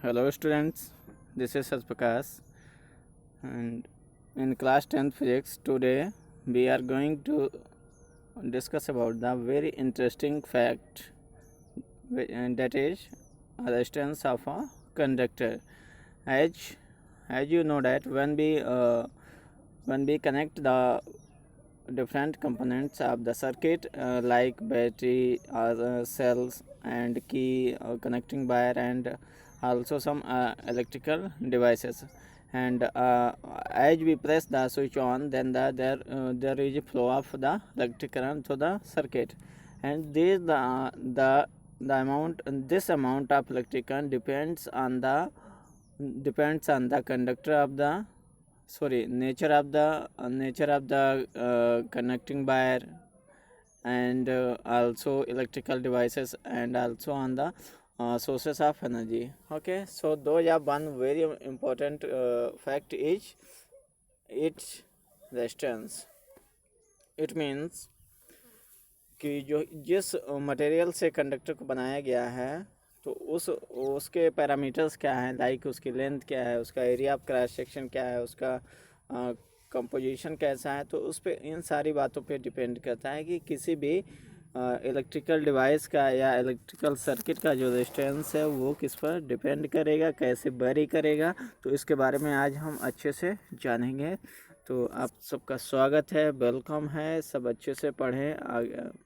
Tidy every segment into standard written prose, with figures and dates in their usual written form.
Hello students, this is Prakash and in class 10th physics today we are going to discuss about the very interesting fact and that is resistance of a conductor. As you know that when we connect the different components of the circuit like battery cells and key connecting wire and also some electrical devices, and as we press the switch on, then there is a flow of the electric current to the circuit, and the amount this amount of electric current depends on the conductor of the nature of the connecting wire and also electrical devices and also on the sources of energy. Okay, so those are one very important fact is its resistance. It means कि जो जिस material से conductor को बनाया गया है तो उसके पैरामीटर्स क्या हैं, लाइक उसकी लेंथ क्या है, उसका एरिया ऑफ क्रॉस सेक्शन क्या है, उसका कंपोजिशन कैसा है, तो उस पर इन सारी बातों पे डिपेंड करता है कि किसी भी इलेक्ट्रिकल डिवाइस का या इलेक्ट्रिकल सर्किट का जो रेजिस्टेंस है वो किस पर डिपेंड करेगा, कैसे वेरी करेगा। तो इसके बारे में आज हम अच्छे से जानेंगे। तो आप सबका स्वागत है, वेलकम है। सब अच्छे से पढ़ें,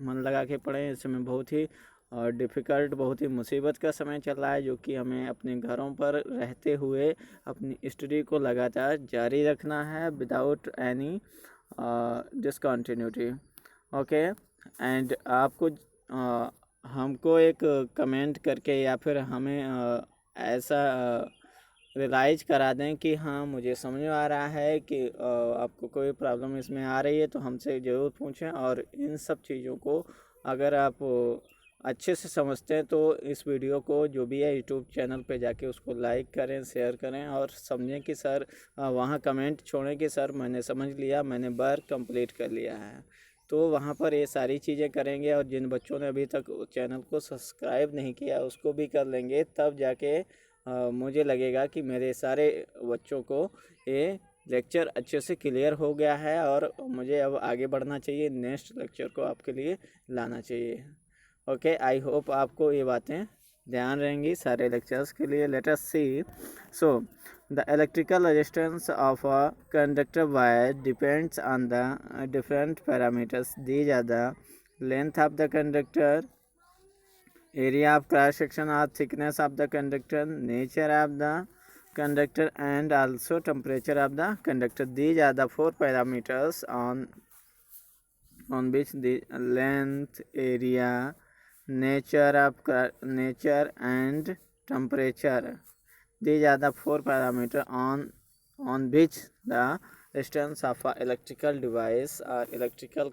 मन लगा के पढ़ें। इस समय बहुत ही डिफ़िकल्ट, बहुत ही मुसीबत का समय चल रहा है, जो कि हमें अपने घरों पर रहते हुए अपनी स्टडी को लगातार जारी रखना है without any discontinuity. Okay, and आपको हमको एक कमेंट करके या फिर हमें ऐसा रियलाइज़ करा दें कि हाँ, मुझे समझ में आ रहा है कि आपको कोई प्रॉब्लम इसमें आ रही है, तो हमसे ज़रूर पूछें। और इन सब चीज़ों को अगर आप अच्छे से समझते हैं तो इस वीडियो को जो भी है यूट्यूब चैनल पे जाके उसको लाइक करें, शेयर करें और समझें कि सर वहाँ कमेंट छोड़ें कि सर मैंने समझ लिया, मैंने वर्क कंप्लीट कर लिया है। तो वहाँ पर ये सारी चीज़ें करेंगे। और जिन बच्चों ने अभी तक चैनल को सब्सक्राइब नहीं किया उसको भी कर लेंगे, तब जाके मुझे लगेगा कि मेरे सारे बच्चों को ये लेक्चर अच्छे से क्लियर हो गया है और मुझे अब आगे बढ़ना चाहिए, नेक्स्ट लेक्चर को आपके लिए लाना चाहिए। ओके, आई होप आपको ये बातें ध्यान रहेंगी सारे लेक्चर्स के लिए। Let us see. So the electrical resistance of a conductor wire depends on the different parameters. These are the length of the conductor, area of cross section or thickness of the conductor, nature of the conductor and also temperature of the conductor. These are the four parameters on which the length, area, nature and temperature. These are the four parameters on which the resistance of a electrical device or electrical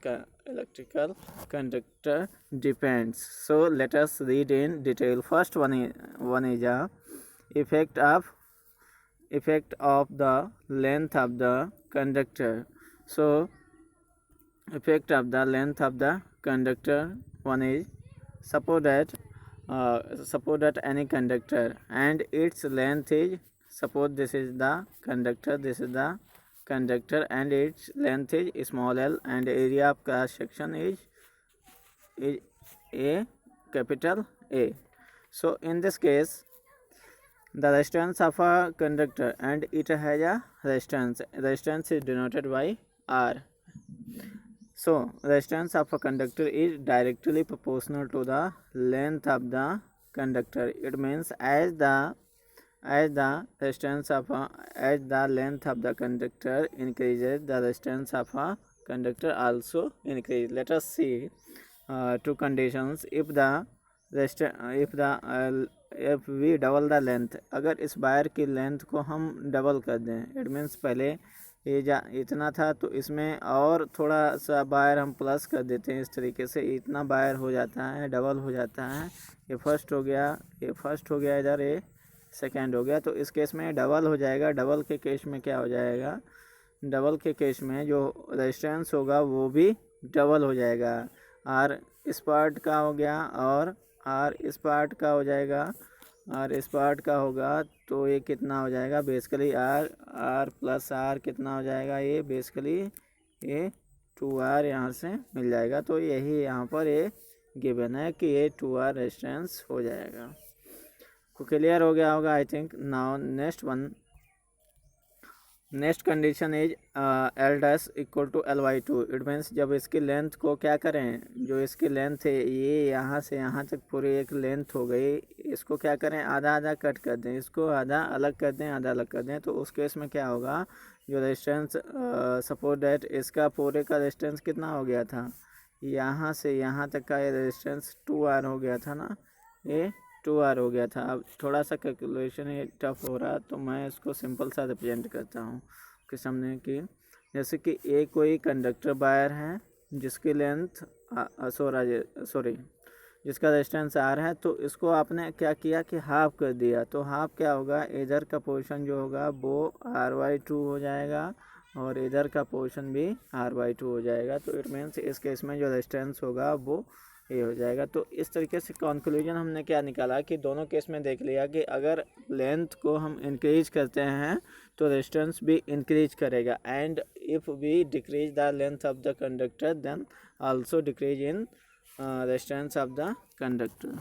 conductor depends. So let us read in detail. First one is a effect of the length of the conductor. So effect of the length of the conductor, one is suppose that any conductor and its length is, suppose this is the conductor, and its length is small l and area of cross section is a capital A. So in this case the resistance of a conductor and it has a resistance is denoted by R. So resistance of a conductor is directly proportional to the length of the conductor. It means as the length of the conductor increases, the resistance of a conductor also increases. Let us see two conditions. If we double the length, अगर इस wire की length को हम double कर दें, it means पहले ये इतना था तो इसमें और थोड़ा सा वायर हम प्लस कर देते हैं, इस तरीके से इतना वायर हो जाता है, डबल हो जाता है। ये फर्स्ट हो गया, इधर ये सेकेंड हो गया। तो इस केस में डबल हो जाएगा। डबल के केस में क्या हो जाएगा, डबल के केस में जो रेजिस्टेंस होगा वो भी डबल हो जाएगा। आर इस पार्ट का हो गया और आर इस पार्ट का हो जाएगा आर इस पार्ट का होगा तो ये कितना हो जाएगा बेसिकली आर प्लस आर कितना हो जाएगा, ये बेसिकली ये 2R यहाँ से मिल जाएगा। तो यही यहाँ पर ये गिवन है कि ये 2R रेजिस्टेंस हो जाएगा। को क्लियर हो गया होगा I think. Now next condition is L dash equal to L by two. It means जब इसकी लेंथ को क्या करें, जो इसकी लेंथ है ये यहाँ से यहाँ तक पूरी एक लेंथ हो गई, इसको क्या करें आधा आधा कट कर दें, इसको आधा अलग कर दें आधा अलग कर दें। तो उस केस में क्या होगा, जो रेजिस्टेंस सपोज दैट इसका पूरे का रेजिस्टेंस कितना हो गया था, यहाँ से यहाँ तक का ये रेजिस्टेंस 2R हो गया था ना, ये 2R हो गया था। अब थोड़ा सा कैलकुलेशन ये टफ हो रहा तो मैं इसको सिंपल सा रिप्रेजेंट करता हूँ कि सामने कि जैसे कि एक कोई कंडक्टर वायर है जिसकी लेंथ सॉरी जिसका रेजिस्टेंस R है, तो इसको आपने क्या किया कि हाफ कर दिया। तो हाफ क्या होगा, इधर का पोर्शन जो होगा वो R/2 हो जाएगा और इधर का पोर्शन भी R/2 हो जाएगा। तो इट मीन्स इस केस में जो रेजिस्टेंस होगा वो ये हो जाएगा। तो इस तरीके से कंक्लूजन हमने क्या निकाला कि दोनों केस में देख लिया कि अगर लेंथ को हम इंक्रीज करते हैं तो रेजिस्टेंस भी इंक्रीज करेगा, and if we decrease the length of the conductor then also decrease in resistance of the conductor.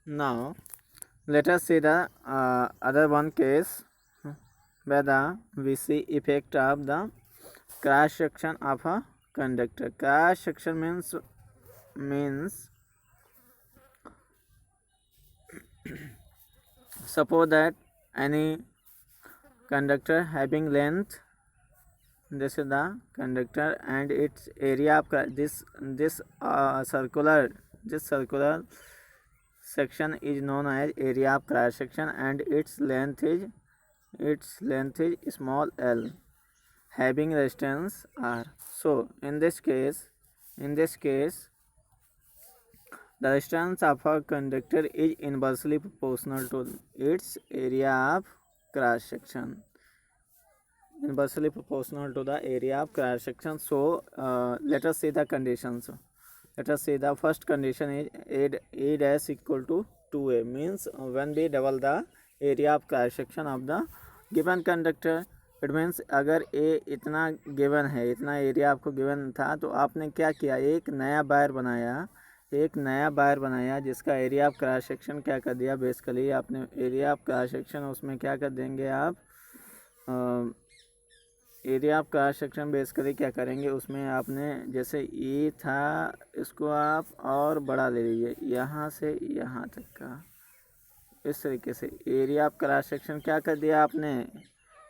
Now let us see the other one case where we see effect of the cross section of a conductor. Cross section means suppose that any conductor having length, this is the conductor, and its area of this circular section is known as area of cross section, and its length is small l, having resistance R. So in this case the resistance of a conductor is inversely proportional to its area of cross section. Inversely proportional to the area of cross section. So let us see the conditions. Let us see the first condition is A dash equal to 2A, means when we double the area of cross section of the given conductor. It means अगर ए इतना given है, इतना area आपको given था, तो आपने क्या किया, एक नया वायर बनाया जिसका एरिया ऑफ क्रॉस सेक्शन क्या कर दिया, बेसिकली आपने एरिया ऑफ क्रॉस सेक्शन उसमें क्या कर देंगे आप, area of cross section basically क्या करेंगे उसमें आपने जैसे ये था इसको आप और बड़ा ले लीजिए यहाँ से यहाँ तक का, इस तरीके से एरिया ऑफ क्रॉस सेक्शन क्या कर दिया आपने,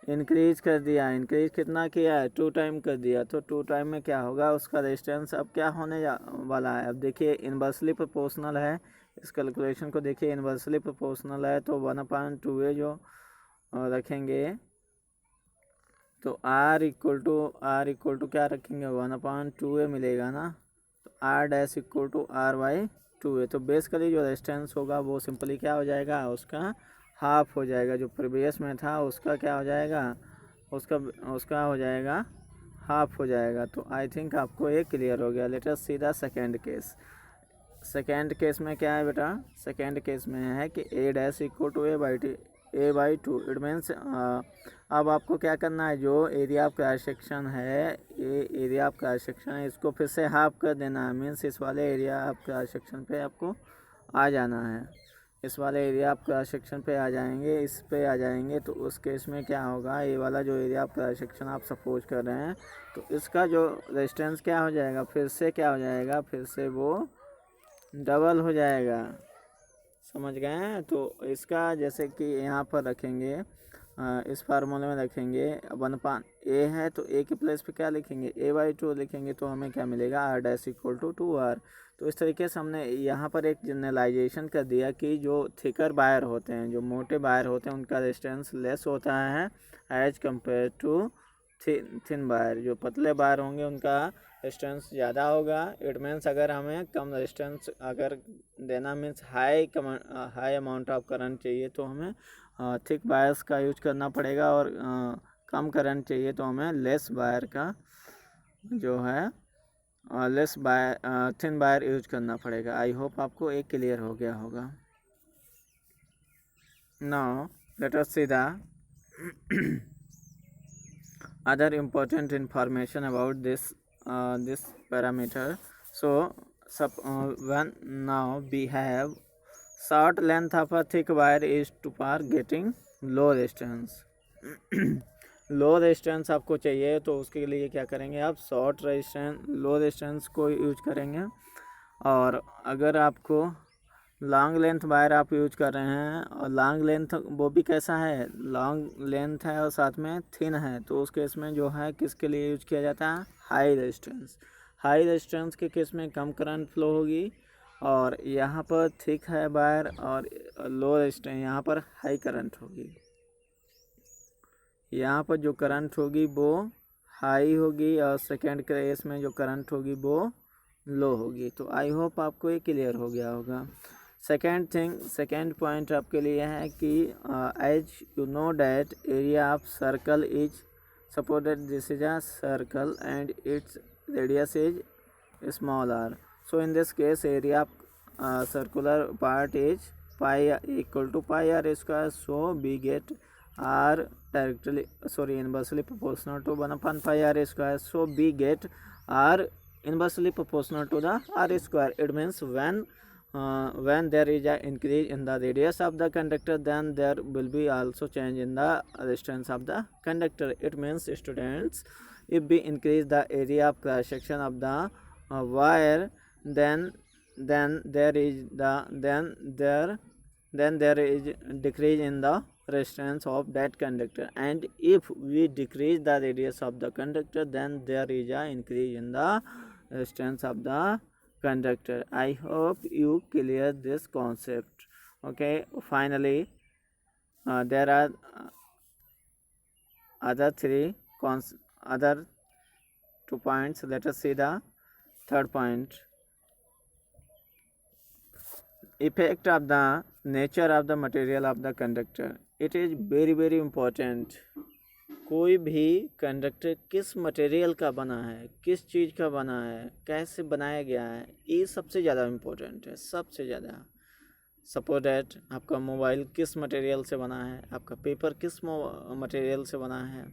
इंक्रीज कर दिया। इंक्रीज कितना किया है, 2 टाइम कर दिया। तो 2 टाइम में क्या होगा, उसका रेजिस्टेंस अब क्या होने वाला है, अब देखिए इन्वर्सली प्रोपोर्शनल है, इस कैलकुलेशन को देखिए इन्वर्सली प्रोपोर्शनल है, तो 1/2 जो रखेंगे तो R इक्वल टू क्या रखेंगे, 1/2 मिलेगा ना, तो R dash equal to R/2। तो बेसिकली जो रेजिस्टेंस होगा वो सिंपली क्या हो जाएगा, उसका हाफ हो जाएगा। जो प्रीवियस में था उसका क्या हो जाएगा, उसका हो जाएगा हाफ हो जाएगा। तो आई थिंक आपको ये क्लियर हो गया। Late us see the second case. Second case में क्या है बेटा, सेकेंड केस में है कि A dash equal to A/2। It means अब आपको क्या करना है, जो एरिया ऑफ क्रॉस सेक्शन है, ये एरिया ऑफ क्रॉस सेक्शन है, इसको फिर से हाफ कर देना है। मीन्स इस वाले एरिया ऑफ क्रॉस सेक्शन पे आपको आ जाना है, इस वाले एरिया ऑफ क्रॉस सेक्शन पे आ जाएंगे, इस पे आ जाएंगे। तो उस केस में क्या होगा, ये वाला जो एरिया ऑफ क्रॉस सेक्शन आप सपोज कर रहे हैं, तो इसका जो रेजिस्टेंस क्या हो जाएगा, फिर से क्या हो जाएगा, फिर से वो डबल हो जाएगा। समझ गए हैं। तो इसका जैसे कि यहाँ पर रखेंगे, इस फार्मूले में रखेंगे 1/A है, तो A के प्लेस पे क्या लिखेंगे, A/2 लिखेंगे, तो हमें क्या मिलेगा, R dash equal to 2R। तो इस तरीके से हमने यहाँ पर एक जनरलाइजेशन कर दिया कि जो थिकर वायर होते हैं, जो मोटे वायर होते हैं, उनका रेजिस्टेंस लेस होता है as compare to thin wire. जो पतले वायर होंगे उनका रेजिस्टेंस ज़्यादा होगा। इट मीन्स अगर हमें कम रेजिस्टेंस अगर देना means high amount of current चाहिए तो हमें थिक वायर्स का यूज करना पड़ेगा, और कम करंट चाहिए तो हमें लेस वायर का जो है less wire thin wire use करना पड़ेगा। आई होप आपको एक क्लियर हो गया होगा। Now let us see the other important information about this parameter. So when now we have short length of a thick wire is to for getting low resistance. Low resistance आपको चाहिए तो उसके लिए क्या करेंगे आप शॉर्ट रेजिस्टेंस लो रेजिस्टेंस को use करेंगे। और अगर आपको लॉन्ग लेंथ वायर आप यूज कर रहे हैं और लॉन्ग लेंथ वो भी कैसा है लॉन्ग लेंथ है और साथ में थिन है, तो उस केस में जो है किसके लिए यूज किया जाता है हाई रेजिस्टेंस। हाई रेजिस्टेंस के केस में कम करंट फ्लो होगी और यहाँ पर थिक है वायर और लो रेजिस्टेंस यहाँ पर हाई करंट होगी। यहाँ पर जो करंट होगी वो हाई होगी और सेकेंड केस में जो करंट होगी वो लो होगी। तो आई होप आपको ये क्लियर हो गया होगा। सेकेंड पॉइंट आपके लिए है कि as you know that area of circle is supported this is a circle and its radius is small r. So in this case area of circular part is pi equal to pi r square. So we get r directly inversely proportional to 1 upon pi r square. So we get r inversely proportional to the r square. It means when there is a increase in the radius of the conductor, then there will be also change in the resistance of the conductor. It means students, if we increase the area of cross section of the wire, then there is decrease in the resistance of that conductor, and if we decrease the radius of the conductor, then there is a increase in the resistance of the conductor. I hope you clear this concept. Okay, finally there are other other 2 points. Let us see the third point. Effect of the nature of the material of the conductor. It is very important. कोई भी conductor किस material का बना है, किस चीज़ का बना है, कैसे बनाया गया है, ये सबसे ज़्यादा इम्पोर्टेंट है। सबसे ज़्यादा सपोज दैट आपका मोबाइल किस मटेरियल से बना है, आपका पेपर किस मटेरियल से बना है,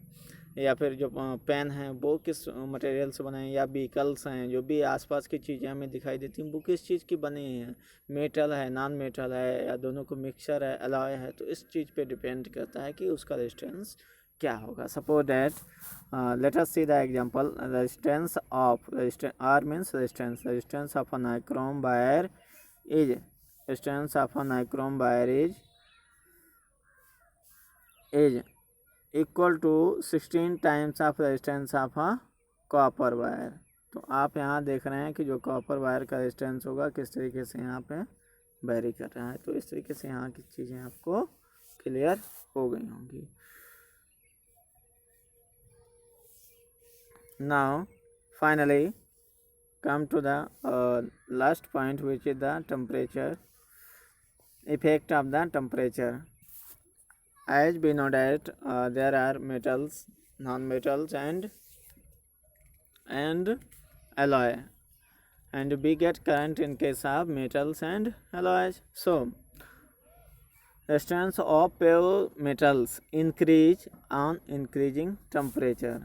या फिर जो पेन है वो किस मटेरियल से बने हैं, या व्हीकल्स हैं जो भी आसपास की चीज़ें हमें दिखाई देती हैं वो किस चीज़ की बनी हैं, मेटल है नॉन मेटल है या दोनों को मिक्सचर है अलॉय है। तो इस चीज़ पे डिपेंड करता है कि उसका रेजिस्टेंस क्या होगा। Suppose that let us see the example. Resistance of R means resistance of a nichrome wire is resistance of a nichrome wire is equal to 16 times of resistance of a copper wire. तो आप यहाँ देख रहे हैं कि जो copper wire का resistance होगा किस तरीके से यहाँ पे वेरी कर रहा है। तो इस तरीके से यहाँ की चीज़ें आपको क्लियर हो गई होंगी। Now finally come to the last point which is the temperature, effect of the temperature. As we know that there are metals, non-metals and alloy, and we get current in case of metals and alloys. So resistance of pure metals increase on increasing temperature.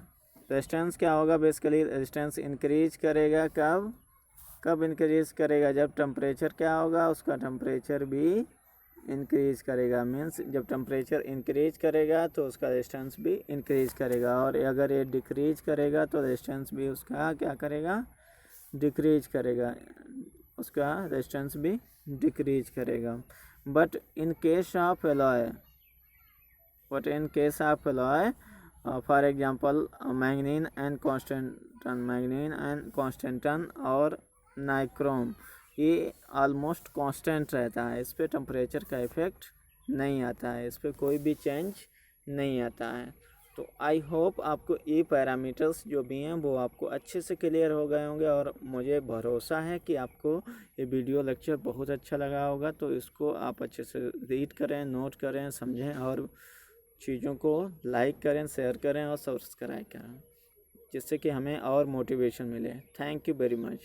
Resistance क्या होगा, basically resistance increase करेगा कब increase करेगा, जब temperature क्या होगा उसका temperature भी इंक्रीज करेगा। मीन्स जब टेम्परेचर इंक्रीज करेगा तो उसका रेजिस्टेंस भी इंक्रीज करेगा, और अगर ये डिक्रीज करेगा तो रेजिस्टेंस भी उसका क्या करेगा डिक्रीज करेगा, उसका रेजिस्टेंस भी डिक्रीज करेगा। But in case of alloy for example मैग्नीन and constantan और नाइक्रोम, ये ऑलमोस्ट कांस्टेंट रहता है, इस पर टेम्परेचर का इफ़ेक्ट नहीं आता है, इस पर कोई भी चेंज नहीं आता है। तो आई होप आपको ये पैरामीटर्स जो भी हैं वो आपको अच्छे से क्लियर हो गए होंगे, और मुझे भरोसा है कि आपको ये वीडियो लेक्चर बहुत अच्छा लगा होगा। तो इसको आप अच्छे से रीड करें, नोट करें, समझें और चीज़ों को लाइक करें, शेयर करें और सब्सक्राइब करें। जिससे कि हमें और मोटिवेशन मिले। Thank you very much.